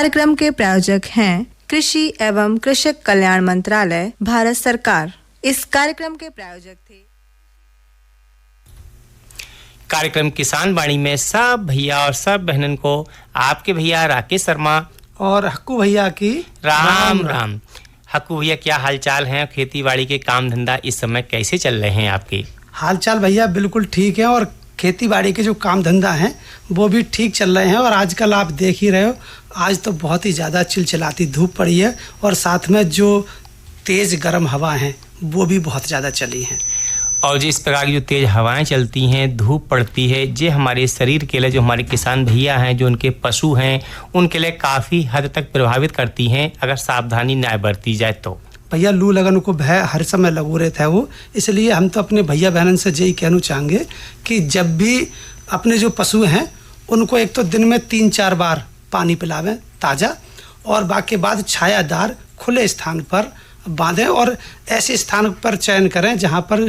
कार्यक्रम के प्रायोजक हैं कृषि एवं कृषक कल्याण मंत्रालय, भारत सरकार। इस कार्यक्रम के प्रायोजक थे। कार्यक्रम किसान वाणी में सब भैया और सब बहनन को आपके भैया राकेश शर्मा और हक्कू भैया की राम राम। हक्कू भैया, क्या हालचाल हैं? खेती बाड़ी के काम धंधा इस समय कैसे चल रहे हैं आपके? हालचाल भैया बिल्कुल ठीक है और खेती बाड़ी के जो काम धंधा हैं वो भी ठीक चल रहे हैं। और आजकल आप देख ही रहे हो, आज तो बहुत ही ज़्यादा चिलचिलाती धूप पड़ी है और साथ में जो तेज़ गर्म हवा हैं वो भी बहुत ज़्यादा चली हैं। और जिस प्रकार की जो तेज़ हवाएं चलती हैं, धूप पड़ती है, ये हमारे शरीर के लिए, जो हमारे किसान भैया हैं, जो उनके पशु हैं, उनके लिए काफ़ी हद तक प्रभावित करती हैं अगर सावधानी ना बरती जाए तो। भैया लू लगन को भय हर समय लगू रहता है वो, इसलिए हम तो अपने भैया बहनन से यही कहना चाहेंगे कि जब भी अपने जो पशु हैं उनको एक तो दिन में 3-4 बार पानी पिलावें ताज़ा, और बाकी बाद छायादार खुले स्थान पर बांधें और ऐसे स्थान पर चयन करें जहाँ पर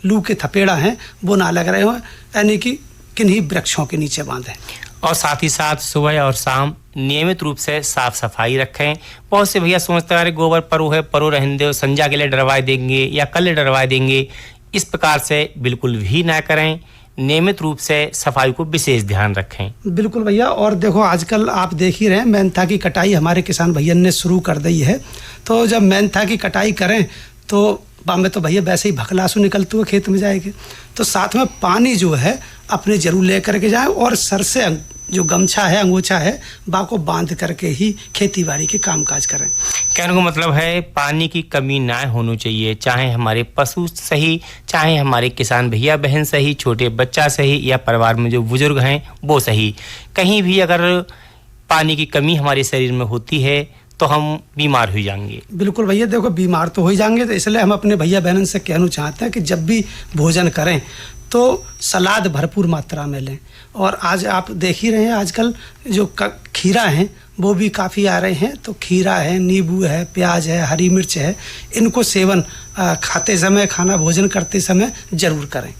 लू के थपेड़ा हैं वो ना लग रहे हों, यानी कि किन्हीं वृक्षों के नीचे बांधें। और साथ ही साथ सुबह और शाम नियमित रूप से साफ सफाई रखें। बहुत से भैया सोचते हैं गोबर परो है, परो रहने दो, संजा के लिए डरवा देंगे या कल डरवा देंगे। इस प्रकार से बिल्कुल भी ना करें। नियमित रूप से सफाई को विशेष ध्यान रखें। बिल्कुल भैया। और देखो आजकल आप देख ही रहे हैं मेंथा की कटाई हमारे किसान भैया ने शुरू कर दी है। तो जब मेंथा की कटाई करें तो में तो भैया वैसे ही भकलासू निकलते हुए खेत में जाएंगे, तो साथ में पानी जो है अपने जरूर ले करके जाएं और सर से जो गमछा है, अंगोछा है, बाको बांध करके ही खेती बाड़ी के कामकाज करें। कहने का मतलब है पानी की कमी ना होनी चाहिए, चाहे हमारे पशु सही, चाहे हमारे किसान भैया बहन सही, छोटे बच्चा सही या परिवार में जो बुजुर्ग हैं वो सही। कहीं भी अगर पानी की कमी हमारे शरीर में होती है तो हम बीमार हो जाएंगे। बिल्कुल भैया, देखो बीमार तो हो ही जाएंगे, तो इसलिए हम अपने भैया बहनों से कहना चाहते हैं कि जब भी भोजन करें तो सलाद भरपूर मात्रा में लें। और आज आप देख ही रहे हैं आजकल जो खीरा हैं वो भी काफ़ी आ रहे हैं, तो खीरा है, नींबू है, प्याज है, हरी मिर्च है, इनको सेवन खाते समय, खाना भोजन करते समय ज़रूर करें।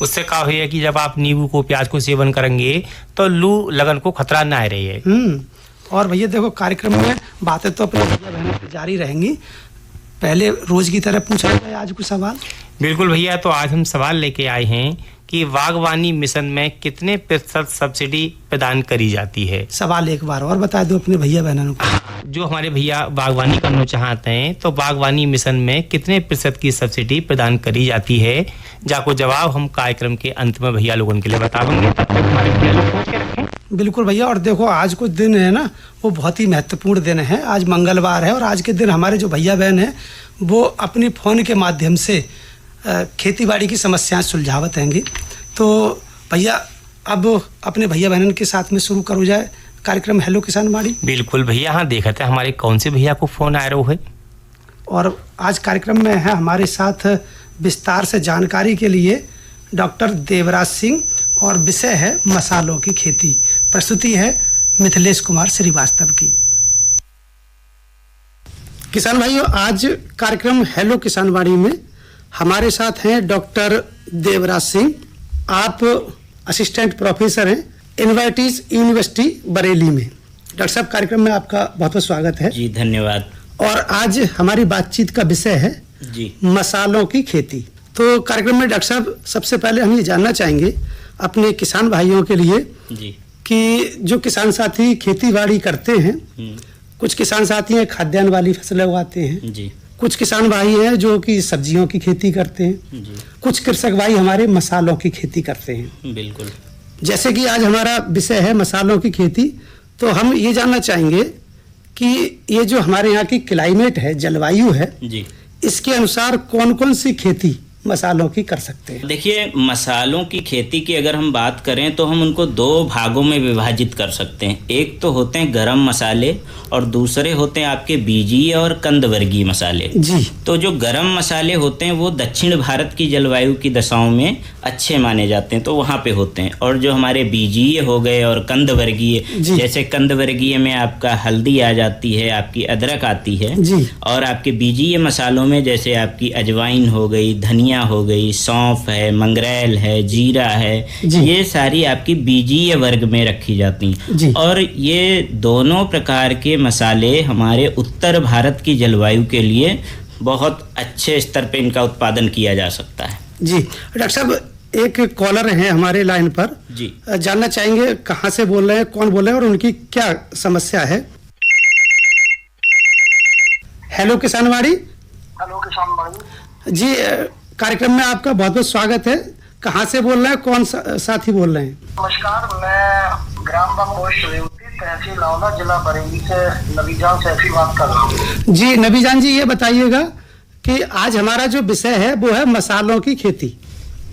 उससे क्या होगा कि जब आप नींबू को, प्याज को सेवन करेंगे तो लू लगन को खतरा ना आ रही है। और भैया देखो कार्यक्रम में बातें तो अपने भैया बहनों की जारी रहेंगी। पहले रोज की तरह पूछा जाए आज कुछ सवाल। बिल्कुल भैया, तो आज हम सवाल लेके आए हैं कि बागवानी मिशन में कितने प्रतिशत सब्सिडी प्रदान करी जाती है? सवाल एक बार और बता दो अपने भैया बहनों को। जो हमारे भैया बागवानी करना चाहते हैं तो बागवानी मिशन में कितने प्रतिशत की सब्सिडी प्रदान करी जाती है? जाको जवाब हम कार्यक्रम के अंत में भैया लोगों के लिए बताएंगे। तब तक हमारे भैया लोग सोच के रखें। बिल्कुल भैया। और देखो आज कुछ दिन है ना, वो बहुत ही महत्वपूर्ण दिन है। आज मंगलवार है और आज के दिन हमारे जो भैया बहन हैं वो अपनी फ़ोन के माध्यम से खेती बाड़ी की समस्याएं सुलझावत रहेंगी। तो भैया अब अपने भैया बहन के साथ में शुरू करो जाए कार्यक्रम हेलो किसान बाड़ी। बिल्कुल भैया, हाँ देखा था हमारे कौन से भैया को फ़ोन आ रहा है। और आज कार्यक्रम में है हमारे साथ विस्तार से जानकारी के लिए डॉक्टर देवराज सिंह और विषय है मसालों की खेती। प्रस्तुति है मिथिलेश कुमार श्रीवास्तव की। किसान भाइयों, आज कार्यक्रम हेलो किसान बाड़ी में हमारे साथ हैं डॉक्टर देवराज सिंह। आप असिस्टेंट प्रोफेसर हैं इन्वर्टिस यूनिवर्सिटी बरेली में। डॉक्टर साहब, कार्यक्रम में आपका बहुत बहुत स्वागत है। जी धन्यवाद। और आज हमारी बातचीत का विषय है जी मसालों की खेती। तो कार्यक्रम में डॉक्टर साहब सबसे पहले हम ये जानना चाहेंगे अपने किसान भाइयों के लिए जी कि जो किसान साथी खेती बाड़ी करते हैं, कुछ किसान साथी हैं खाद्यान्न वाली फसलें उगाते हैं जी, कुछ किसान भाई हैं जो कि सब्जियों की खेती करते हैं जी, कुछ कृषक भाई हमारे मसालों की खेती करते हैं। बिल्कुल। जैसे कि आज हमारा विषय है मसालों की खेती, तो हम ये जानना चाहेंगे कि ये जो हमारे यहाँ की क्लाइमेट है, जलवायु है जी, इसके अनुसार कौन कौन सी खेती मसालों की कर सकते हैं? देखिए, मसालों की खेती की अगर हम बात करें तो हम उनको 2 भागों में विभाजित कर सकते हैं। एक तो होते हैं गरम मसाले और दूसरे होते हैं आपके बीजीय और कंदवर्गीय मसाले जी। तो जो गरम मसाले होते हैं वो दक्षिण भारत की जलवायु की दशाओं में अच्छे माने जाते हैं, तो वहाँ पे होते हैं। और जो हमारे बीजीय हो गए और कंदवर्गीय, जैसे कंदवर्गीय में आपका हल्दी आ जाती है, आपकी अदरक आती है जी। और आपके बीजीय मसालों में जैसे आपकी अजवाइन हो गई, धनिया धनिया हो गई, सौंफ है, मंगरेल है, जीरा है, जी। ये सारी आपकी बीजीय वर्ग में रखी जाती जी। हैं। और ये दोनों प्रकार के मसाले हमारे उत्तर भारत की जलवायु के लिए बहुत अच्छे स्तर पे इनका उत्पादन किया जा सकता है। जी डॉक्टर साहब, एक कॉलर हैं हमारे लाइन पर जी। जानना चाहेंगे कहाँ से बोल रहे हैं, कौन बोल रहे हैं और उनकी क्या समस्या है। हेलो किसानवाड़ी। हेलो किसान भाई जी, कार्यक्रम में आपका बहुत बहुत स्वागत है। कहाँ से बोल रहे हैं, कौन साथी बोल रहे हैं? नमस्कार, मैं ग्राम पोस्ट रेवती, तहसील लावला, जिला बरेली से नबीजान सैफी बात कर रहा हूँ। जी नबीजान जी, ये बताइएगा कि आज हमारा जो विषय है वो है मसालों की खेती।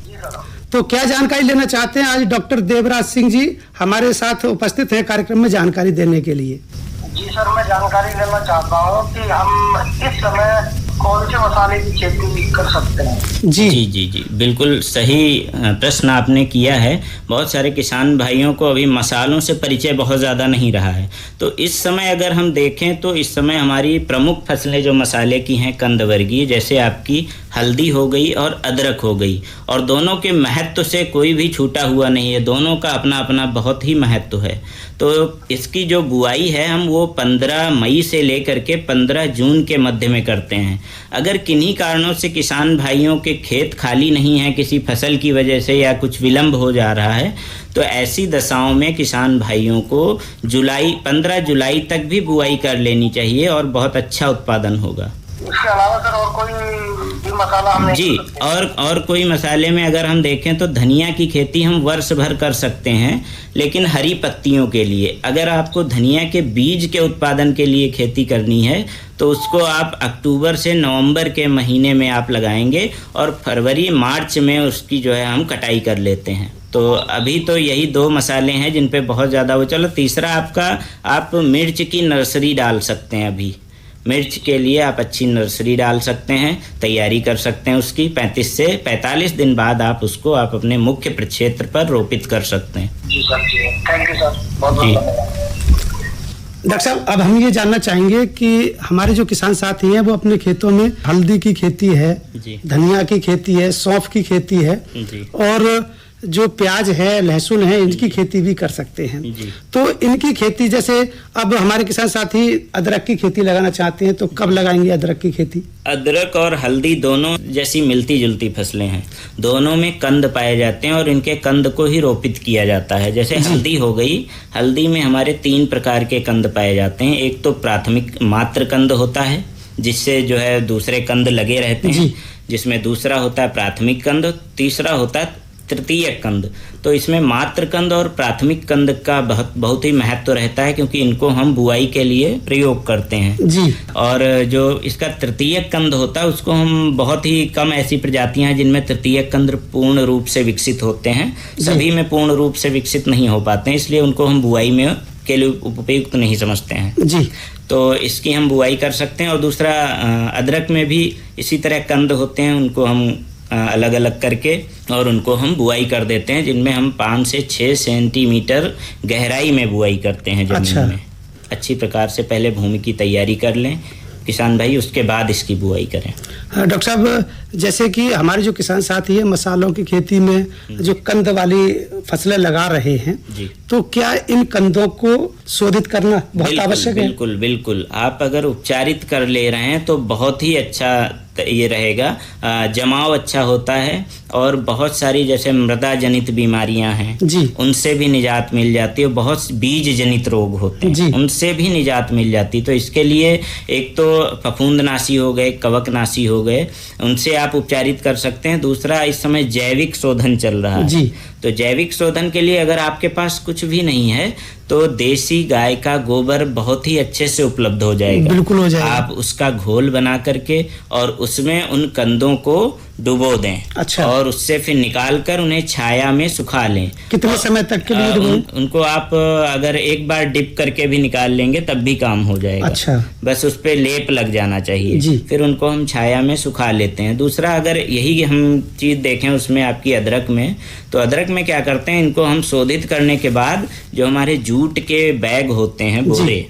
जी सर। तो क्या जानकारी लेना चाहते हैं? आज डॉक्टर देवराज सिंह जी हमारे साथ उपस्थित हैं कार्यक्रम में जानकारी देने के लिए। जी सर, मैं जानकारी लेना चाहता हूँ कि हम इस समय कौन से मसाले की खेती कर सकते हैं। जी जी जी जी, बिल्कुल सही प्रश्न आपने किया है। बहुत सारे किसान भाइयों को अभी मसालों से परिचय बहुत ज़्यादा नहीं रहा है। तो इस समय अगर हम देखें तो इस समय हमारी प्रमुख फसलें जो मसाले की हैं कंदवर्गीय, जैसे आपकी हल्दी हो गई और अदरक हो गई, और दोनों के महत्व से कोई भी छूटा हुआ नहीं है। दोनों का अपना अपना बहुत ही महत्व है। तो इसकी जो बुआई है हम वो 15 मई से लेकर के 15 जून के मध्य में करते हैं। अगर किन्हीं कारणों से किसान भाइयों के खेत खाली नहीं है, किसी फसल की वजह से या कुछ विलम्ब हो जा रहा है, तो ऐसी दशाओं में किसान भाइयों को 15 जुलाई तक भी बुआई कर लेनी चाहिए और बहुत अच्छा उत्पादन होगा। इसके अलावा सर और कोई भी मसाला हम नहीं जी, कर सकते? और कोई मसाले में अगर हम देखें तो धनिया की खेती हम वर्ष भर कर सकते हैं, लेकिन हरी पत्तियों के लिए। अगर आपको धनिया के बीज के उत्पादन के लिए खेती करनी है तो उसको आप अक्टूबर से नवंबर के महीने में आप लगाएंगे और फरवरी मार्च में उसकी जो है हम कटाई कर लेते हैं। तो अभी तो यही 2 मसाले हैं जिन पे बहुत ज़्यादा वो चलो। तीसरा आपका, आप मिर्च की नर्सरी डाल सकते हैं। अभी मिर्च के लिए आप अच्छी नर्सरी डाल सकते हैं, तैयारी कर सकते हैं उसकी। 35 से 45 दिन बाद आप उसको आप अपने मुख्य प्रक्षेत्र पर रोपित कर सकते हैं। जी सर, जी थैंक यू सर, बहुत बहुत जी। धन्यवाद। डॉक्टर साहब, अब हम ये जानना चाहेंगे कि हमारे जो किसान साथी हैं वो अपने खेतों में हल्दी की खेती है, जी। धनिया की खेती है, सौंफ की खेती है, जी। और जो प्याज है, लहसुन है, इनकी खेती भी कर सकते हैं। जी। तो इनकी खेती, जैसे अब हमारे किसान साथी अदरक की खेती लगाना चाहते हैं तो कब लगाएंगे अदरक की खेती? अदरक और हल्दी दोनों जैसी मिलती जुलती फसलें हैं। दोनों में कंद पाए जाते हैं और इनके कंद को ही रोपित किया जाता है। जैसे हल्दी हो गई, हल्दी में हमारे 3 प्रकार के कंद पाए जाते हैं। एक तो प्राथमिक मात्र कंद होता है, जिससे जो है दूसरे कंद लगे रहते हैं, जिसमें दूसरा होता है प्राथमिक कंद, तीसरा होता है तृतीय कंद। तो इसमें मात्र कंद और प्राथमिक कंद का बहुत ही महत्व रहता है, क्योंकि इनको हम बुआई के लिए प्रयोग करते हैं। जी। और जो इसका तृतीय कंद होता है उसको हम, बहुत ही कम ऐसी प्रजातियां हैं जिनमें तृतीय कंद पूर्ण रूप से विकसित होते हैं। सभी में पूर्ण रूप से विकसित नहीं हो पाते हैं, इसलिए उनको हम बुआई में के लिए उपयुक्त नहीं समझते हैं। जी। तो इसकी हम बुआई कर सकते हैं। और दूसरा, अदरक में भी इसी तरह कंद होते हैं, उनको हम अलग अलग करके और उनको हम बुआई कर देते हैं, जिनमें हम 5 से 6 सेंटीमीटर गहराई में बुआई करते हैं जमीन अच्छा। में। अच्छी प्रकार से पहले भूमि की तैयारी कर लें किसान भाई, उसके बाद इसकी बुआई करें। डॉक्टर साहब, जैसे कि हमारे जो किसान साथी है मसालों की खेती में जो कंद वाली फसलें लगा रहे हैं, जी। तो क्या इन कंदों को शोधित करना बहुत आवश्यक है? बिल्कुल बिल्कुल। आप अगर उपचारित कर ले रहे हैं तो बहुत ही अच्छा ये रहेगा। जमाव अच्छा होता है और बहुत सारी जैसे मृदा जनित बीमारियां हैं, जी। उनसे भी निजात मिल जाती है। बहुत बीज जनित रोग होते जी। हैं, उनसे भी निजात मिल जाती है। तो इसके लिए एक तो फफूंदनाशी हो गए, कवकनाशी हो गए, उनसे आप उपचारित कर सकते हैं। दूसरा, इस समय जैविक शोधन चल रहा है। जी। तो जैविक शोधन के लिए अगर आपके पास कुछ भी नहीं है तो देसी गाय का गोबर बहुत ही अच्छे से उपलब्ध हो जाएगा। बिल्कुल हो जाएगा। आप उसका घोल बना करके और उसमें उन कंदों को डुबो दें। अच्छा। और उससे फिर निकाल कर उन्हें छाया में सुखा लें। कितने समय तक के लिए डुबोएं? उनको आप अगर एक बार डिप करके भी निकाल लेंगे तब भी काम हो जाएगा। अच्छा। बस उस पे लेप लग जाना चाहिए। जी। फिर उनको हम छाया में सुखा लेते हैं। दूसरा, अगर यही हम चीज़ देखें उसमें आपकी अदरक में, तो अदरक में क्या करते हैं, इनको हम शोधित करने के बाद जो हमारे जूट के बैग होते हैं, बोरे,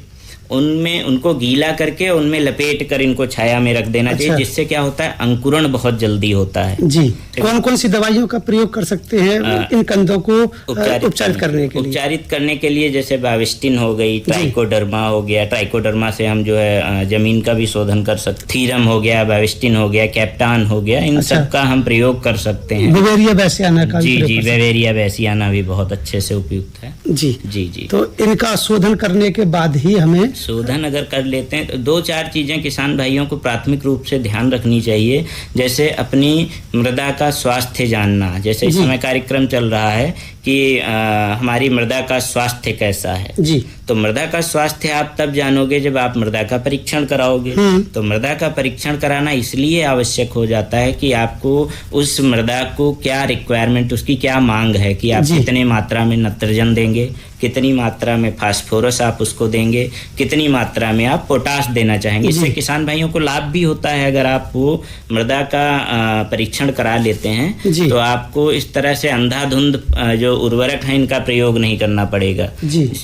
उनमें उनको गीला करके उनमें लपेट कर इनको छाया में रख देना चाहिए, जिससे क्या होता है अंकुरण बहुत जल्दी होता है। जी, कौन कौन सी दवाइयों का प्रयोग कर सकते हैं इन कंदों को उपचारित करने के लिए? उपचारित करने के लिए जैसे बाविस्टिन हो गई, ट्राइकोडर्मा हो गया, ट्राइकोडर्मा से हम जो है जमीन का भी शोधन कर सकते, थीरम हो गया, बाविस्टिन हो गया, कैप्टान हो गया, इन सब का हम प्रयोग कर सकते हैं। वेवेरिया बैसियाना का जी, वेवेरिया बैसियाना भी बहुत अच्छे से उपयुक्त है। जी जी जी। तो इनका शोधन करने के बाद ही हमें शोधन अगर कर लेते हैं तो 2-4 चीजें किसान भाइयों को प्राथमिक रूप से ध्यान रखनी चाहिए। जैसे अपनी मृदा का स्वास्थ्य जानना, जैसे इस समय कार्यक्रम चल रहा है कि हमारी मृदा का स्वास्थ्य कैसा है। जी, तो मृदा का स्वास्थ्य आप तब जानोगे जब आप मृदा का परीक्षण कराओगे। तो मृदा का परीक्षण कराना इसलिए आवश्यक हो जाता है कि आपको उस मृदा को क्या रिक्वायरमेंट, उसकी क्या मांग है कि आप कितने मात्रा में नाइट्रोजन देंगे, कितनी मात्रा में फास्फोरस आप उसको देंगे, कितनी मात्रा में आप पोटाश देना चाहेंगे। इससे किसान भाइयों को लाभ भी होता है। अगर आप वो मृदा का परीक्षण करा लेते हैं तो आपको इस तरह से अंधाधुंध जो उर्वरक है इनका प्रयोग नहीं करना पड़ेगा।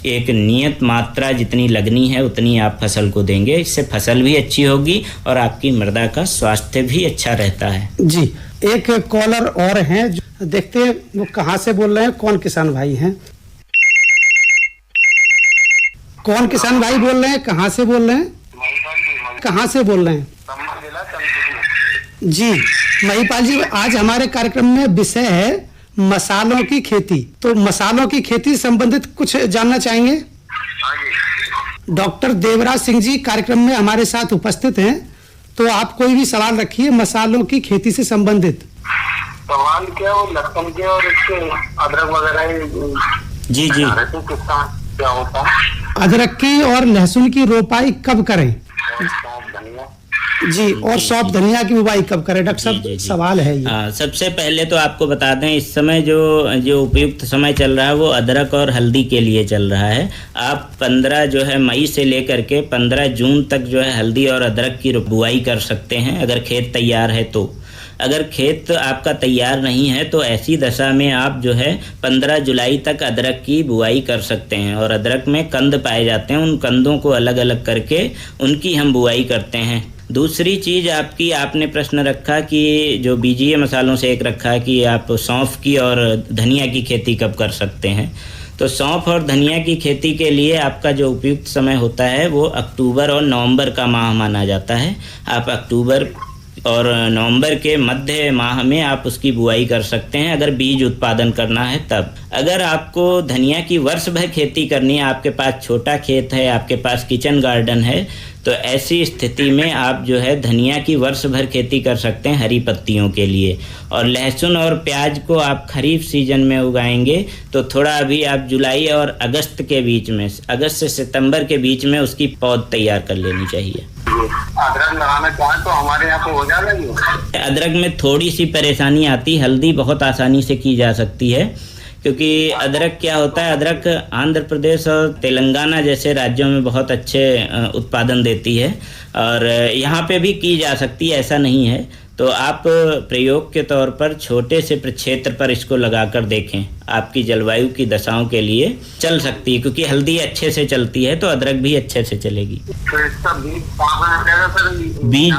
एक नियत मात्रा जितनी लगनी है उतनी आप फसल को देंगे, इससे फसल भी अच्छी होगी और आपकी मृदा का स्वास्थ्य भी अच्छा रहता है। जी, एक कॉलर और हैं, देखते हैं वो कहाँ से बोल रहे हैं, कौन किसान भाई हैं? कौन किसान भाई बोल रहे हैं, कहाँ से बोल रहे हैं, कहाँ से बोल रहे हैं? जी महिपाल जी, आज हमारे कार्यक्रम में विषय है मसालों की खेती। तो मसालों की खेती संबंधित कुछ जानना चाहेंगे? डॉक्टर देवराज सिंह जी कार्यक्रम में हमारे साथ उपस्थित हैं, तो आप कोई भी सवाल रखिए मसालों की खेती से संबंधित। सवाल क्या, वो लहसुन के और इसके अदरक वगैरह जी जी क्या होता है? अदरक की और लहसुन की रोपाई कब करें? जी, और सौंफ धनिया की बुवाई कब करें? डॉक्टर साहब सवाल है ये। सबसे पहले तो आपको बता दें इस समय जो उपयुक्त समय चल रहा है वो अदरक और हल्दी के लिए चल रहा है। आप 15 जो है मई से लेकर के 15 जून तक जो है हल्दी और अदरक की बुआई कर सकते हैं, अगर खेत तैयार है तो। अगर खेत आपका तैयार नहीं है तो ऐसी दशा में आप जो है 15 जुलाई तक अदरक की बुआई कर सकते हैं। और अदरक में कंद पाए जाते हैं, उन कंदों को अलग अलग करके उनकी हम बुआई करते हैं। दूसरी चीज़ आपकी, आपने प्रश्न रखा कि जो बीजीय मसालों से एक रखा कि आप सौंफ की और धनिया की खेती कब कर सकते हैं। तो सौंफ और धनिया की खेती के लिए आपका जो उपयुक्त समय होता है वो अक्टूबर और नवंबर का माह माना जाता है। आप अक्टूबर और नवंबर के मध्य माह में आप उसकी बुआई कर सकते हैं, अगर बीज उत्पादन करना है तब। अगर आपको धनिया की वर्ष भर खेती करनी है, आपके पास छोटा खेत है, आपके पास किचन गार्डन है, तो ऐसी स्थिति में आप जो है धनिया की वर्ष भर खेती कर सकते हैं हरी पत्तियों के लिए। और लहसुन और प्याज को आप खरीफ सीजन में उगाएंगे तो थोड़ा अभी आप जुलाई और अगस्त के बीच में, अगस्त से सितंबर के बीच में उसकी पौध तैयार कर लेनी चाहिए। अदरक लगाना चाहें तो हमारे यहाँ पे हो जाएगा। अदरक में थोड़ी सी परेशानी आती, हल्दी बहुत आसानी से की जा सकती है, क्योंकि अदरक क्या होता है, अदरक आंध्र प्रदेश और तेलंगाना जैसे राज्यों में बहुत अच्छे उत्पादन देती है और यहाँ पे भी की जा सकती है, ऐसा नहीं है। तो आप प्रयोग के तौर पर छोटे से क्षेत्र पर इसको लगाकर देखें, आपकी जलवायु की दशाओं के लिए चल सकती है, क्योंकि हल्दी अच्छे से चलती है तो अदरक भी अच्छे से चलेगी। तो इसका बीज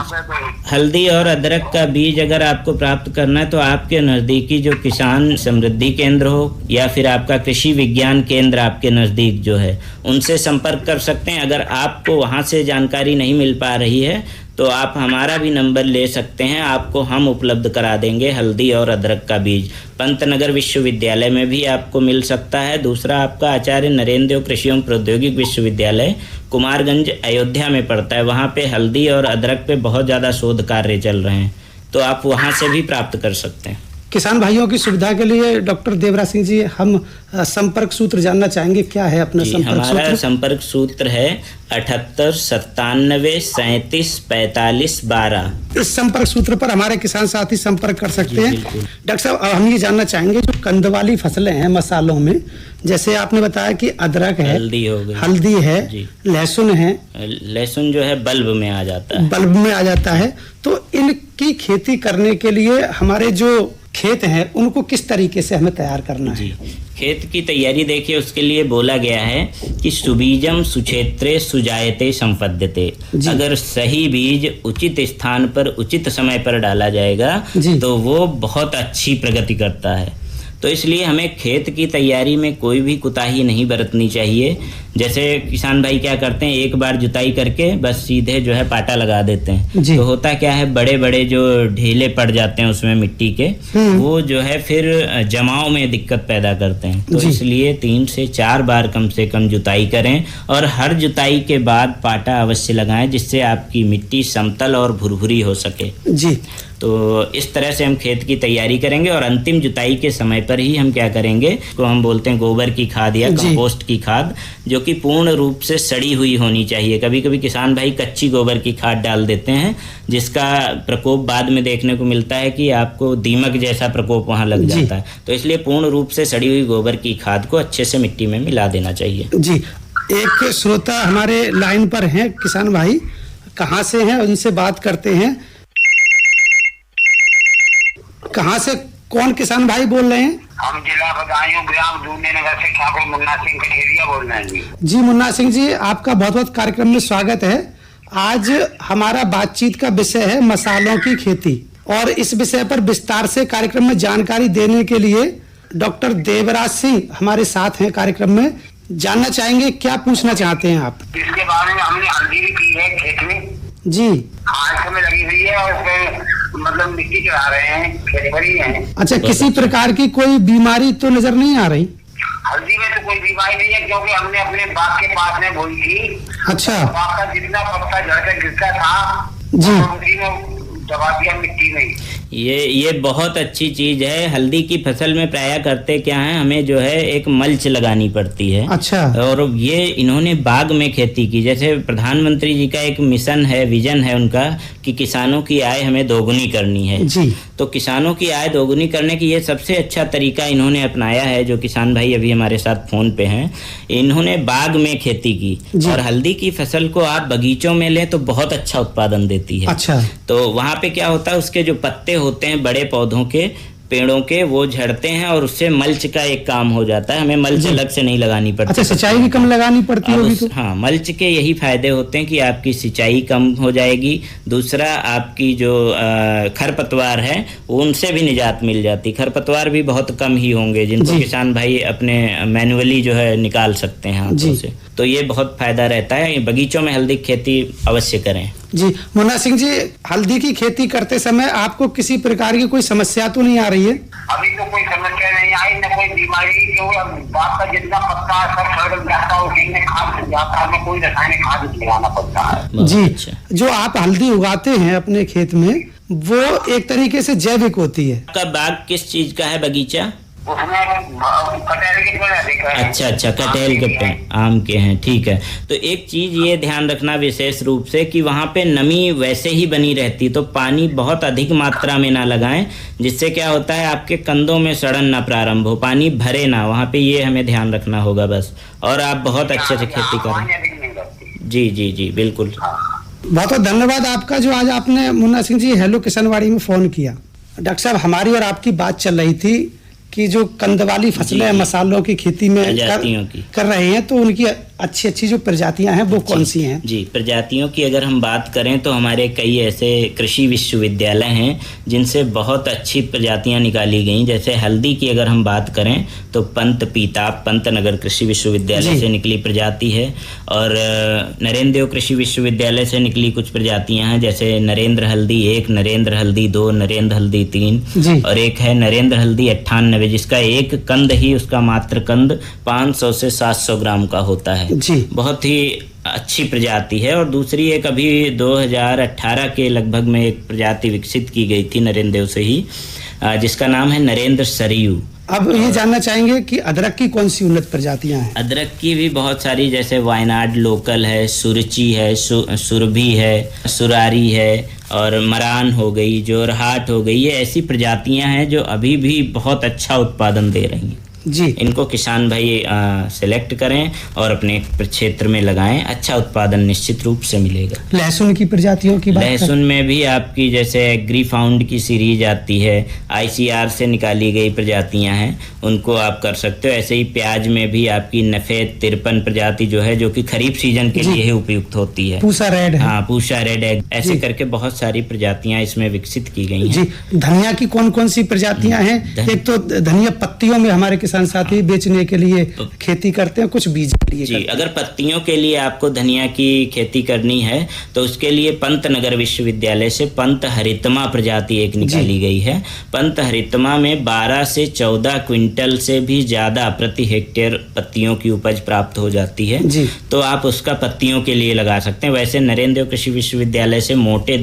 हल्दी और अदरक का बीज अगर आपको प्राप्त करना है तो आपके नज़दीकी जो किसान समृद्धि केंद्र हो या फिर आपका कृषि विज्ञान केंद्र आपके नज़दीक जो है उनसे संपर्क कर सकते हैं। अगर आपको वहाँ से जानकारी नहीं मिल पा रही है तो आप हमारा भी नंबर ले सकते हैं, आपको हम उपलब्ध करा देंगे हल्दी और अदरक का बीज। पंतनगर विश्वविद्यालय में भी आपको मिल सकता है। दूसरा आपका आचार्य नरेंद्र देव कृषि एवं प्रौद्योगिक विश्वविद्यालय कुमारगंज अयोध्या में पड़ता है, वहाँ पे हल्दी और अदरक पे बहुत ज़्यादा शोध कार्य चल रहे हैं, तो आप वहाँ से भी प्राप्त कर सकते हैं। किसान भाइयों की सुविधा के लिए डॉक्टर देवराज सिंह जी, हम संपर्क सूत्र जानना चाहेंगे, क्या है अपना संपर्क सूत्र? हमारा संपर्क सूत्र है 78 97 37 45 12। इस संपर्क सूत्र पर हमारे किसान साथी संपर्क कर सकते हैं। डॉक्टर साहब, अब हम ये जानना चाहेंगे जो कंद वाली फसलें हैं मसालों में, जैसे आपने बताया कि अदरक है, हल्दी हो गई, हल्दी है, लहसुन है। लहसुन जो है बल्ब में आ जाता है, बल्ब में आ जाता है। तो इनकी खेती करने के लिए हमारे जो खेत हैं उनको किस तरीके से हमें तैयार करना है? खेत की तैयारी देखिए, उसके लिए बोला गया है कि सुबीजम सुक्षेत्रे सुजायते संपद्यते। अगर सही बीज उचित स्थान पर उचित समय पर डाला जाएगा तो वो बहुत अच्छी प्रगति करता है। तो इसलिए हमें खेत की तैयारी में कोई भी कुताही नहीं बरतनी चाहिए। जैसे किसान भाई क्या करते हैं, एक बार जुताई करके बस सीधे जो है पाटा लगा देते हैं, तो होता क्या है, बड़े बड़े जो ढेले पड़ जाते हैं उसमें मिट्टी के, वो जो है फिर जमाव में दिक्कत पैदा करते हैं। तो इसलिए 3 से 4 बार कम से कम जुताई करें और हर जुताई के बाद पाटा अवश्य लगाएं, जिससे आपकी मिट्टी समतल और भुरभुरी हो सके। जी, तो इस तरह से हम खेत की तैयारी करेंगे और अंतिम जुताई के समय पर ही हम क्या करेंगे, तो हम बोलते हैं गोबर की खाद या कंपोस्ट की खाद, जो कि पूर्ण रूप से सड़ी हुई होनी चाहिए। कभी कभी किसान भाई कच्ची गोबर की खाद डाल देते हैं, जिसका प्रकोप बाद में देखने को मिलता है कि आपको दीमक जैसा प्रकोप वहाँ लग जाता है। तो इसलिए पूर्ण रूप से सड़ी हुई गोबर की खाद को अच्छे से मिट्टी में मिला देना चाहिए। जी, एक श्रोता हमारे लाइन पर हैं, किसान भाई कहाँ से हैं, उनसे बात करते हैं। कहाँ से, कौन किसान भाई बोल रहे हैं? हम जिला बदायूं ग्राम दूने नगर से ठाकुर मुन्ना सिंह कठेरिया बोल रहे हैं जी। मुन्ना सिंह जी, आपका बहुत बहुत कार्यक्रम में स्वागत है। आज हमारा बातचीत का विषय है मसालों की खेती, और इस विषय पर विस्तार से कार्यक्रम में जानकारी देने के लिए डॉक्टर देवराज सिंह हमारे साथ हैं कार्यक्रम में। जानना चाहेंगे, क्या पूछना चाहते हैं आप? इसके बारे में हमने हल्दी भी की है खेत में जी, हाथ में लगी हुई है और उसमें मतलब मिट्टी चढ़ा रहे हैं, खेत भरी है। अच्छा, किसी प्रकार की कोई बीमारी तो नजर नहीं आ रही? हल्दी में तो कोई बीमारी नहीं है, क्योंकि हमने अपने बाग के पास में बोई थी। अच्छा, बाग का जितना पत्ता झड़ के गिरता था जी, उसी में दबा दिया मिट्टी में। ये बहुत अच्छी चीज है। हल्दी की फसल में प्राय करते क्या है, हमें जो है एक मल्च लगानी पड़ती है। अच्छा, और ये इन्होंने बाग में खेती की। जैसे प्रधानमंत्री जी का एक मिशन है, विजन है उनका, कि किसानों की आय हमें दोगुनी करनी है जी। तो किसानों की आय दोगुनी करने की ये सबसे अच्छा तरीका इन्होंने अपनाया है। जो किसान भाई अभी हमारे साथ फोन पे हैं, इन्होंने बाग में खेती की। और हल्दी की फसल को आप बगीचों में लें तो बहुत अच्छा उत्पादन देती है। अच्छा, तो वहाँ पे क्या होता है, उसके जो पत्ते होते हैं बड़े पौधों के, पेड़ों के, वो झड़ते हैं और उससे मल्च का एक काम हो जाता है। हमें मल्च अलग से नहीं लगानी पड़ती। अच्छा, सिंचाई भी कम लगानी पड़ती होगी तो? हाँ, मल्च के यही फायदे होते हैं कि आपकी सिंचाई कम हो जाएगी। दूसरा, आपकी जो खरपतवार है उनसे भी निजात मिल जाती। खरपतवार भी बहुत कम ही होंगे जिनको किसान भाई अपने मैनुअली जो है निकाल सकते हैं हाथों से। तो ये बहुत फायदा रहता है। बगीचों में हल्दी की खेती अवश्य करें। जी, मुन्ना सिंह जी, हल्दी की खेती करते समय आपको किसी प्रकार की कोई समस्या तो नहीं आ रही है? अभी तो कोई समस्या नहीं आई, न कोई बीमारी, क्योंकि बाग का जितना पत्ता सब सड़ जाता है, उसी में खाद जाता है, हमें कोई रासायनिक खाद मिलाना पड़ता है। जी, अच्छा। जो आप हल्दी उगाते हैं अपने खेत में, वो एक तरीके से जैविक होती है। आपका बाग किस चीज का है, बगीचा? उसमें कटहल के पेड़ अधिक है। अच्छा, कटहल के पेड़, आम के हैं, ठीक है। तो एक चीज ये ध्यान रखना विशेष रूप से कि वहाँ पे नमी वैसे ही बनी रहती, तो पानी बहुत अधिक मात्रा में ना लगाएं, जिससे क्या होता है आपके कंदों में सड़न ना प्रारंभ हो, पानी भरे ना वहाँ पे, ये हमें ध्यान रखना होगा बस। और आप बहुत अच्छे से खेती करें। जी जी जी, बिल्कुल। बहुत बहुत धन्यवाद आपका, जो आज आपने मुन्ना सिंह जी हेलो किसानवाड़ी में फोन किया। डॉक्टर साहब, हमारी और आपकी बात चल रही थी कि जो कंद वाली फसलें मसालों की खेती में कर रहे हैं, तो उनकी अच्छी अच्छी जो प्रजातियां हैं वो कौन सी हैं? जी, प्रजातियों की अगर हम बात करें तो हमारे कई ऐसे कृषि विश्वविद्यालय हैं जिनसे बहुत अच्छी प्रजातियां निकाली गई। जैसे हल्दी की अगर हम बात करें तो पंत पीताप पंतनगर कृषि विश्वविद्यालय से निकली प्रजाति है, और नरेंद्र देव कृषि विश्वविद्यालय से निकली कुछ प्रजातियां हैं, जैसे नरेंद्र हल्दी 1, नरेंद्र हल्दी 2, नरेंद्र हल्दी 3, और एक है नरेंद्र हल्दी 98, जिसका एक कंद ही, उसका मात्र कंद 500 से 700 ग्राम का होता है। जी, बहुत ही अच्छी प्रजाति है। और दूसरी एक अभी 2018 के लगभग में एक प्रजाति विकसित की गई थी नरेंद्र देव से ही, जिसका नाम है नरेंद्र सरयू। अब ये जानना चाहेंगे कि अदरक की कौन सी उन्नत प्रजातियां हैं? अदरक की भी बहुत सारी, जैसे वायनाड लोकल है, सुरची है, सुरभि है, सुरारी है, और मरान हो गई, जोरहाट हो गई। ये ऐसी प्रजातियां हैं जो अभी भी बहुत अच्छा उत्पादन दे रही हैं। जी। इनको किसान भाई सिलेक्ट करें और अपने क्षेत्र में लगाएं, अच्छा उत्पादन निश्चित रूप से मिलेगा। लहसुन की प्रजातियों की बात लहसुन में भी आपकी जैसे एग्री फाउंड की सीरीज आती है, ICR से निकाली गई प्रजातियां हैं, उनको आप कर सकते हो। ऐसे ही प्याज में भी आपकी नफेद 53 प्रजाति जो है, जो कि खरीफ सीजन के लिए ही उपयुक्त होती है। पूसा रेड है। हाँ, पूसा रेड है। ऐसे करके बहुत सारी प्रजातियां इसमें विकसित की गई हैं। जी। धनिया की कौन कौन सी प्रजातियां हैं? एक तो धनिया पत्तियों में हमारे किसान साथी बेचने के लिए खेती करते हैं, कुछ बीज के लिए जी। अगर पत्तियों के लिए आपको धनिया की खेती करनी है तो उसके लिए पंतनगर विश्वविद्यालय से पंत हरितमा प्रजाति एक निकाली गई है। पंत हरितमा में 12 से 14 क्विंटल से भी ज्यादा प्रति हेक्टेयर पत्तियों की उपज प्राप्त हो जाती है जी। तो आप उसका पत्तियों के लिए लगा सकते हैं। वैसे नरेंद्र कृषि विश्वविद्यालय से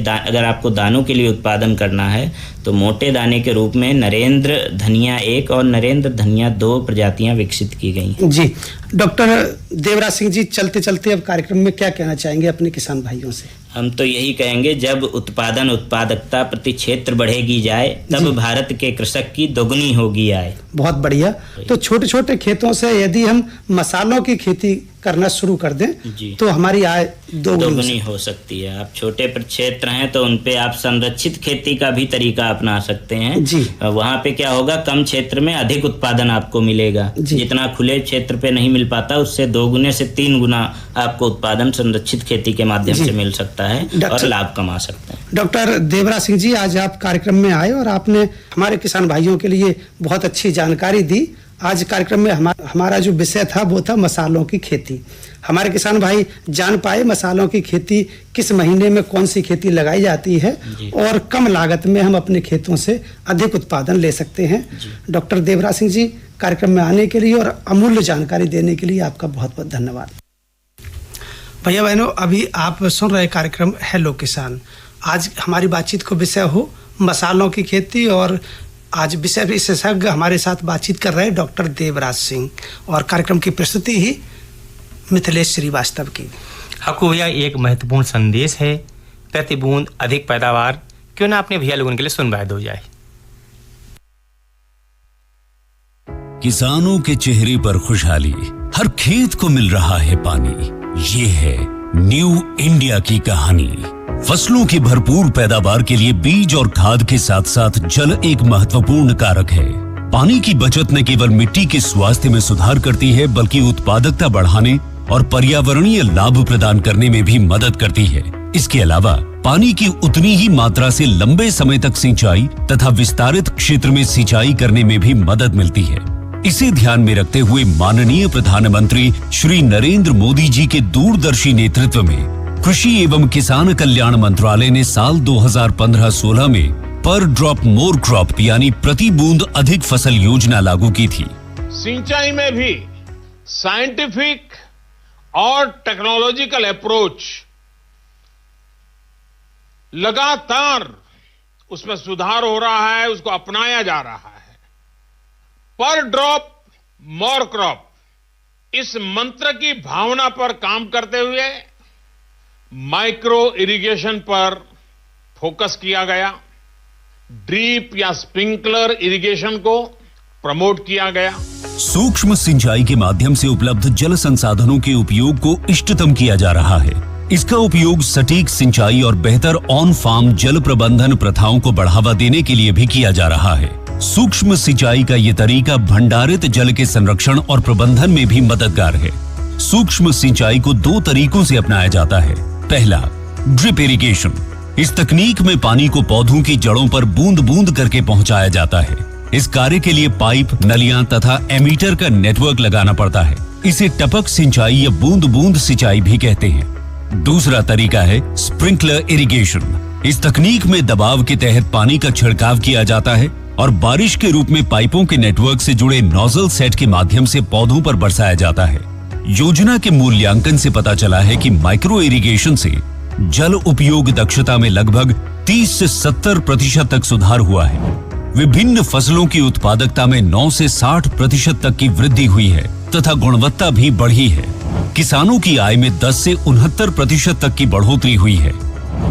अगर आपको दानों के लिए उत्पादन करना है तो मोटे दाने के रूप में नरेंद्र धनिया 1 और नरेंद्र धनिया 2 प्रजातियां विकसित की गई हैं। जी। डॉक्टर देवराज सिंह जी, चलते चलते अब कार्यक्रम में क्या कहना चाहेंगे अपने किसान भाइयों से? हम तो यही कहेंगे, जब उत्पादकता प्रति क्षेत्र बढ़ेगी जाए तब भारत के कृषक की दोगुनी होगी आय। बहुत बढ़िया। तो छोटे छोटे खेतों से यदि हम मसालों की खेती करना शुरू कर दें तो हमारी आय दोगुनी हो सकती है। आप छोटे पर क्षेत्र हैं तो उनपे आप संरक्षित खेती का भी तरीका अपना सकते हैं जी। वहाँ पे क्या होगा, कम क्षेत्र में अधिक उत्पादन आपको मिलेगा। जितना खुले क्षेत्र पे नहीं मिल पाता उससे 2 गुने से 3 गुना आपको उत्पादन संरक्षित खेती के माध्यम से मिल सकता है और लाभ कमा सकते हैं। डॉक्टर देवराज सिंह जी, आज आप कार्यक्रम में आए और आपने हमारे किसान भाइयों के लिए बहुत अच्छी जानकारी दी। आज कार्यक्रम में हमारा जो विषय था वो था मसालों की खेती। हमारे किसान भाई जान पाए मसालों की खेती किस महीने में कौन सी खेती लगाई जाती है और कम लागत में हम अपने खेतों से अधिक उत्पादन ले सकते हैं। डॉक्टर देवराज सिंह जी, कार्यक्रम में आने के लिए और अमूल्य जानकारी देने के लिए आपका बहुत बहुत धन्यवाद। भैया बहनों, अभी आप सुन रहे कार्यक्रम हेलो किसान। आज हमारी बातचीत को विषय हो मसालों की खेती और आज विषय विशेषज्ञ हमारे साथ बातचीत कर रहे हैं डॉक्टर देवराज सिंह और कार्यक्रम की प्रस्तुति ही मिथिलेश श्रीवास्तव की। आपको भैया एक महत्वपूर्ण संदेश है, प्रति बूंद अधिक पैदावार। क्यों ना अपने भैया लोगों के लिए सुनवाई दो जाए। किसानों के चेहरे पर खुशहाली, हर खेत को मिल रहा है पानी। ये है न्यू इंडिया की कहानी। फसलों की भरपूर पैदावार के लिए बीज और खाद के साथ साथ जल एक महत्वपूर्ण कारक है। पानी की बचत न केवल मिट्टी के स्वास्थ्य में सुधार करती है बल्कि उत्पादकता बढ़ाने और पर्यावरणीय लाभ प्रदान करने में भी मदद करती है। इसके अलावा पानी की उतनी ही मात्रा से लंबे समय तक सिंचाई तथा विस्तारित क्षेत्र में सिंचाई करने में भी मदद मिलती है। इसे ध्यान में रखते हुए माननीय प्रधानमंत्री श्री नरेंद्र मोदी जी के दूरदर्शी नेतृत्व में कृषि एवं किसान कल्याण मंत्रालय ने साल 2015-16 में पर ड्रॉप मोर क्रॉप यानी प्रति बूंद अधिक फसल योजना लागू की थी। सिंचाई में भी साइंटिफिक और टेक्नोलॉजिकल अप्रोच लगातार उसमें सुधार हो रहा है, उसको अपनाया जा रहा है। पर ड्रॉप मोर क्रॉप इस मंत्र की भावना पर काम करते हुए माइक्रो इरिगेशन पर फोकस किया गया। ड्रीप या स्प्रिंकलर इरिगेशन को प्रमोट किया गया। सूक्ष्म सिंचाई के माध्यम से उपलब्ध जल संसाधनों के उपयोग को इष्टतम किया जा रहा है। इसका उपयोग सटीक सिंचाई और बेहतर ऑन फार्म जल प्रबंधन प्रथाओं को बढ़ावा देने के लिए भी किया जा रहा है। सूक्ष्म सिंचाई का ये तरीका भंडारित जल के संरक्षण और प्रबंधन में भी मददगार है। सूक्ष्म सिंचाई को 2 तरीकों से अपनाया जाता है। पहला, ड्रिप इरिगेशन। इस तकनीक में पानी को पौधों की जड़ों पर बूंद बूंद करके पहुंचाया जाता है। इस कार्य के लिए पाइप, नलियां तथा एमीटर का नेटवर्क लगाना पड़ता है। इसे टपक सिंचाई या बूंद बूंद सिंचाई भी कहते हैं। दूसरा तरीका है स्प्रिंकलर इरिगेशन। इस तकनीक में दबाव के तहत पानी का छिड़काव किया जाता है और बारिश के रूप में पाइपों के नेटवर्क से जुड़े नोजल सेट के माध्यम से पौधों पर बरसाया जाता है। योजना के मूल्यांकन से पता चला है कि माइक्रो इरिगेशन से जल उपयोग दक्षता में लगभग 30 से 70% तक सुधार हुआ है। विभिन्न फसलों की उत्पादकता में 9 से 60% तक की वृद्धि हुई है तथा गुणवत्ता भी बढ़ी है। किसानों की आय में 10 से 69% तक की बढ़ोतरी हुई है।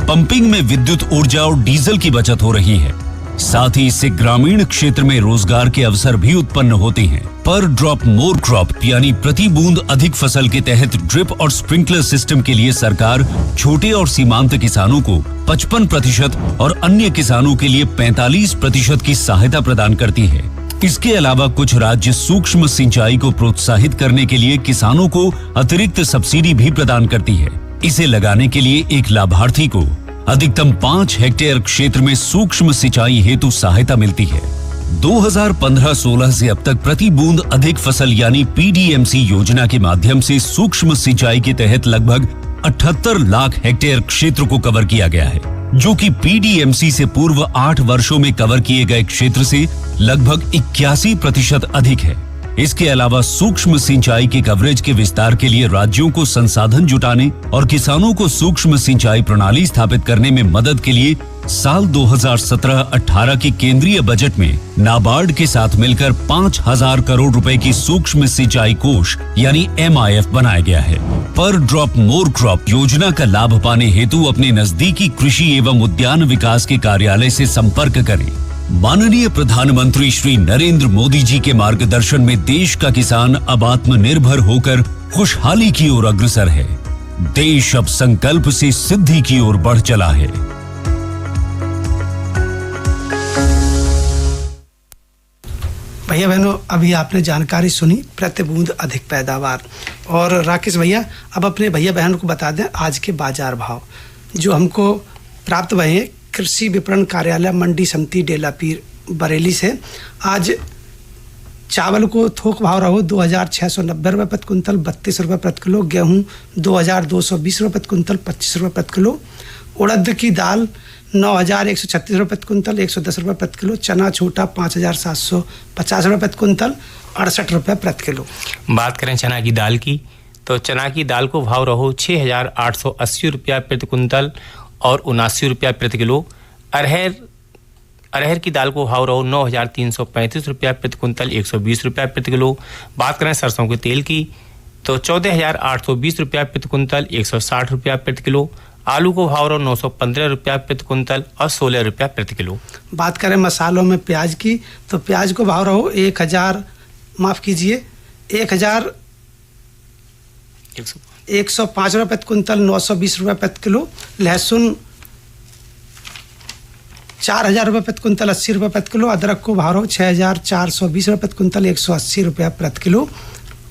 पंपिंग में विद्युत ऊर्जा और डीजल की बचत हो रही है। साथ ही इससे ग्रामीण क्षेत्र में रोजगार के अवसर भी उत्पन्न होते हैं। पर ड्रॉप मोर क्रॉप यानी प्रति बूंद अधिक फसल के तहत ड्रिप और स्प्रिंकलर सिस्टम के लिए सरकार छोटे और सीमांत किसानों को 55% और अन्य किसानों के लिए 45% की सहायता प्रदान करती है। इसके अलावा कुछ राज्य सूक्ष्म सिंचाई को प्रोत्साहित करने के लिए किसानों को अतिरिक्त सब्सिडी भी प्रदान करती है। इसे लगाने के लिए एक लाभार्थी को अधिकतम 5 हेक्टेयर क्षेत्र में सूक्ष्म सिंचाई हेतु सहायता मिलती है। 2015-16 से अब तक प्रति बूंद अधिक फसल यानी पीडीएमसी योजना के माध्यम से सूक्ष्म सिंचाई के तहत लगभग 78 लाख हेक्टेयर क्षेत्र को कवर किया गया है, जो कि पीडीएमसी से पूर्व 8 वर्षों में कवर किए गए क्षेत्र से लगभग 81% अधिक है। इसके अलावा सूक्ष्म सिंचाई के कवरेज के विस्तार के लिए राज्यों को संसाधन जुटाने और किसानों को सूक्ष्म सिंचाई प्रणाली स्थापित करने में मदद के लिए साल 2017-18 के केंद्रीय बजट में नाबार्ड के साथ मिलकर 5,000 करोड़ रुपए की सूक्ष्म सिंचाई कोष यानी MIF बनाया गया है। पर ड्रॉप मोर क्रॉप योजना का लाभ पाने हेतु अपने नजदीकी कृषि एवं उद्यान विकास के कार्यालय से संपर्क करें। माननीय प्रधानमंत्री श्री नरेंद्र मोदी जी के मार्गदर्शन में देश का किसान अब आत्मनिर्भर होकर खुशहाली की ओर अग्रसर है। देश अब संकल्प से सिद्धि की ओर बढ़ चला है। भैया बहनों, अभी आपने जानकारी सुनी प्रति बूंद अधिक पैदावार। और राकेश भैया, अब अपने भैया बहन को बता दें आज के बाजार भाव जो हमको प्राप्त हुए हैं कृषि विपणन कार्यालय मंडी समिति डेलापीर बरेली से। आज चावल को थोक भाव रहो 2,690 रुपये प्रति कुंतल 32 रुपये प्रति किलो, गेहूँ 2,220 रुपये प्रति कुंतल 25 रुपये प्रति किलो, उड़द की दाल 9,136 रुपये प्रति कुंतल 110 रुपये प्रति किलो, चना छोटा 5,750 रुपये प्रति कुंतल 68 रुपये प्रति किलो। बात करें चना की दाल की, तो चना की दाल को भाव रहो 6,880 रुपया प्रति कुंतल और 79 रुपया प्रति किलो। अरहर की दाल को भाव रहो 9,335 रुपया प्रति कुंतल 120 रुपया प्रति किलो। बात करें सरसों के तेल की, तो 14,820 रुपया प्रति कुंतल 160 रुपया प्रति किलो। आलू को भाव रहो 915 रुपया प्रति कुंतल और 16 रुपया प्रति किलो। बात करें मसालों में प्याज की, तो प्याज को भाव रहो 1,105 रुपये प्रति कुंतल 920 रुपये प्रति किलो। लहसुन 4,000 रुपये प्रति कुंतल 80 रुपये प्रति किलो। अदरक को भाव रहो 6,420 रुपये प्रति कुंतल 180 रुपया प्रति किलो।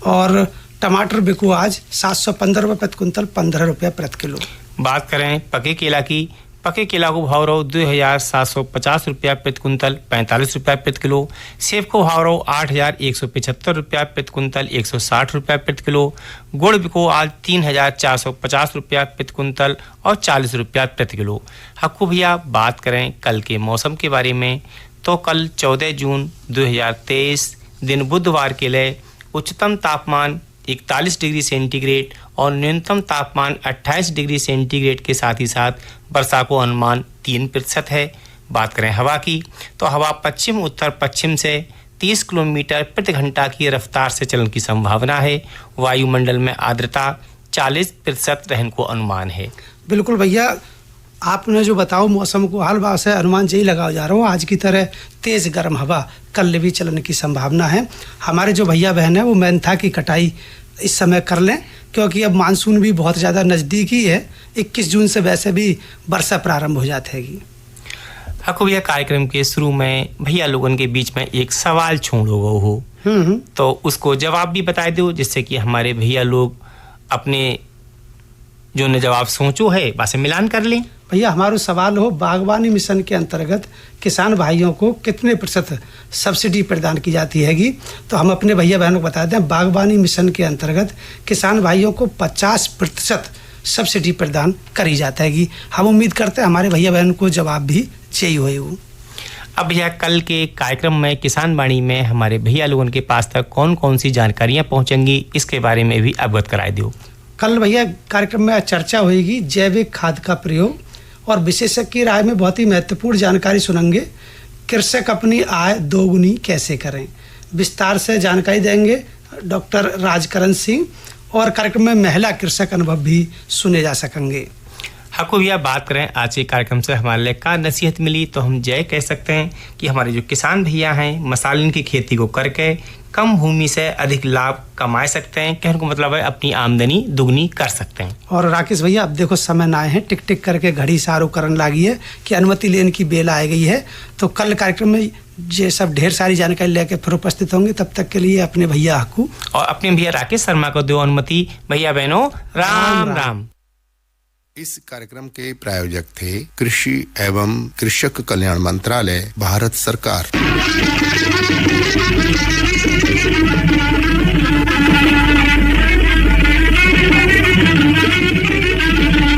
और टमाटर बिको आज 715 रुपये प्रति कुंतल 15 रुपया प्रति किलो। बात करें पके केला की, पके केला को भाव रहो 2,750 रुपया प्रति कुंतल 45 रुपया प्रति किलो। सेब को भाव रहो 8,175 रुपया प्रति कुंतल 160 रुपया प्रति किलो। गुड़ को आज 3,450 रुपया प्रति कुंतल और 40 रुपया प्रति किलो। हक्कू भैया, बात करें कल के मौसम के बारे में, तो कल 14 जून 2023 दिन बुधवार के लिए उच्चतम तापमान 41 डिग्री सेंटीग्रेड और न्यूनतम तापमान 28 डिग्री सेंटीग्रेड के साथ ही साथ वर्षा को अनुमान 3% है। बात करें हवा की, तो हवा पश्चिम उत्तर पश्चिम से 30 किलोमीटर प्रति घंटा की रफ्तार से चलने की संभावना है। वायुमंडल में आर्द्रता 40% रहने को अनुमान है। बिल्कुल भैया, आपने जो बताओ मौसम को हाल भाव से अनुमान यही लगा जा रहा हूँ। आज की तरह तेज़ गर्म हवा कल भी चलने की संभावना है। हमारे जो भैया बहन है वो मेंथा की कटाई इस समय कर लें, क्योंकि अब मानसून भी बहुत ज़्यादा नज़दीक ही है। 21 जून से वैसे भी वर्षा प्रारंभ हो जाएगी। आपको भैया कार्यक्रम के शुरू में भैया लोगों के बीच में एक सवाल छोड़ो हो, तो उसको जवाब भी बता दो, जिससे कि हमारे भैया लोग अपने जो ने जवाब सोचो है वैसे मिलान कर लें। भैया, हमारा सवाल हो बागवानी मिशन के अंतर्गत किसान भाइयों को कितने प्रतिशत सब्सिडी प्रदान की जाती हैगी। तो हम अपने भैया बहनों को बता दें, बागवानी मिशन के अंतर्गत किसान भाइयों को 50% सब्सिडी प्रदान करी जाती हैगी। हम उम्मीद करते हैं हमारे भैया बहन को जवाब भी चाहिए हुए वो। अब भैया कल के कार्यक्रम में किसान वाणी में हमारे भैया लोगों के पास तक कौन कौन सी जानकारियाँ पहुँचेंगी, इसके बारे में भी अवगत कराए दो। कल भैया कार्यक्रम में चर्चा होगी जैविक खाद का प्रयोग, और विशेषज्ञ की राय में बहुत ही महत्वपूर्ण जानकारी सुनेंगे। कृषक अपनी आय दोगुनी कैसे करें, विस्तार से जानकारी देंगे डॉक्टर राजकरण सिंह। और कार्यक्रम में महिला कृषक अनुभव भी सुने जा सकेंगे। हकू भैया, बात करें आज के कार्यक्रम से हमारे लिए का नसीहत मिली, तो हम जय कह सकते हैं कि हमारे जो किसान भैया हैं मसालन की खेती को करके कम भूमि से अधिक लाभ कमा सकते हैं। कहने को मतलब है अपनी आमदनी दुगनी कर सकते हैं। और राकेश भैया, अब देखो समय ना है, टिक टिक करके घड़ी सारू करने लगी है कि अनुमति लेने की बेल आ गई है। तो कल कार्यक्रम में ये सब ढेर सारी जानकारी लेकर फिर उपस्थित होंगे। तब तक के लिए अपने भैया हकू और अपने भैया राकेश शर्मा को दो अनुमति। भैया बहनों, राम राम। इस कार्यक्रम के प्रायोजक थे कृषि एवं कृषक कल्याण मंत्रालय, भारत सरकार।